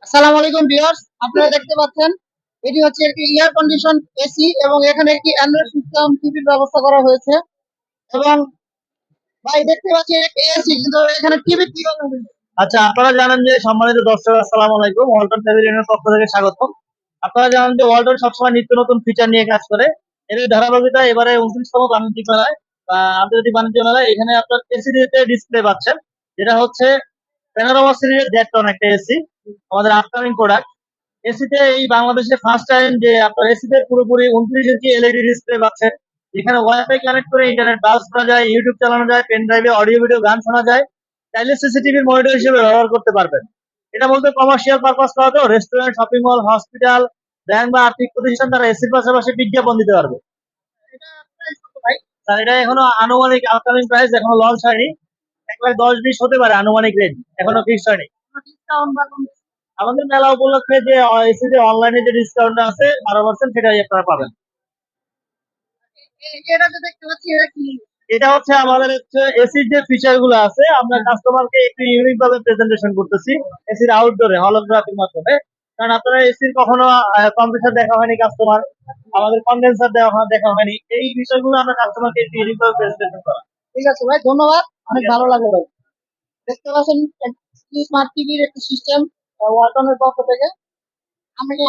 আসসালামু আলাইকুম ভিউয়ার্স, আপনারা দেখতে পাচ্ছেন এটি হচ্ছে একটি এয়ার কন্ডিশন এসি এবং এখানে একটি অ্যান্ড্রয়েড সিস্টেম টিভির ব্যবস্থা করা হয়েছে। এবং ভাই দেখতে পাচ্ছি একটি এসি, কিন্তু এখানে টিভি কিভাবে হবে? আচ্ছা, আপনারা জানেন যে সম্মানিত দর্শক, আসসালামু আলাইকুম। ওয়ালটন প্যাভিলিয়নের পক্ষ থেকে স্বাগতম। আপনারা জানেন যে ওয়ালটন সবসময় নিত্য নতুন ফিচার নিয়ে কাজ করে। এর ধারাবাহিকতায় এবারে 29তম বাণিজ্যিক মেলায় আন্তর্জাতিক বাণিজ্য মেলায় এখানে আপনার এসি ডিসপ্লে পাচ্ছেন, যেটা হচ্ছে প্যানোরামা সিরিজের জেটটন একটা এসি, আমাদের আপকামিং প্রোডাক্ট। এসিতে এই বাংলাদেশে ফার্স্ট টাইম যে আপনার এসিতে পুরোপুরি 29 ইঞ্চি এলইডি ডিসপ্লে পাচ্ছেন, যেখানে ওয়াইফাই কানেক্ট করে ইন্টারনেট ব্রাউজ করা যায়, ইউটিউব চালানো যায়, পেন ড্রাইভে অডিও ভিডিও গান শোনা যায়। চাইলে সিসিটিভির মনিটর হিসেবে ব্যবহার করতে পারবেন। এটা বলতে কমার্শিয়াল পারপাস করা, তো restaurant, shopping mall, hospital, bank বা আর্থিক প্রতিষ্ঠান তারা এসির পাশাপাশি বিজ্ঞাপন দিতে পারবে। এটা price কত ভাই? স্যার, এটা এখনো আনুমানিক আপকামিং প্রাইস এখনো লঞ্চ হয়নি। একবার 10-20 হতে পারে আনুমানিক রেঞ্জ, এখনো ফিক্সড হয়নি। কোনো ডিসকাউন্ট বা কোনো আমাদের মেলা উপলক্ষে যে এসিতে অনলাইনে যে ডিসকাউন্ট আছে 12%, সেটাই আপনারা পাবেন। এটা যে দেখতে পাচ্ছি এটা কি? এটা হচ্ছে আমাদের হচ্ছে এসির যে ফিচার গুলো আছে, আমরা কাস্টমারকে একটু ইউনিক ভাবে প্রেজেন্টেশন করতেছি এসির আউটডোরে হলোগ্রাফির মাধ্যমে। কারণ আপনারা এসির কখনো কম্পিউটার দেখা হয়নি কাস্টমার, আমাদের কন্ডেন্সার দেখা হয়নি, এই বিষয়গুলো আমরা কাস্টমারকে একটু ইউনিক ভাবে প্রেজেন্টেশন করা। ঠিক আছে ভাই, ধন্যবাদ, অনেক ভালো লাগলো ভাই। দেখতে পাচ্ছেন স্মার্ট টিভির একটি সিস্টেম ওয়ালটনের পক্ষ থেকে।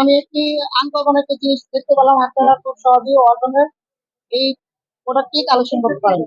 আমি একটি আনকমন একটা জিনিস দেখতে পেলাম, আপনারা খুব সহজেই ওয়ালটনের এই প্রোডাক্টটি কালেকশন করতে পারেন।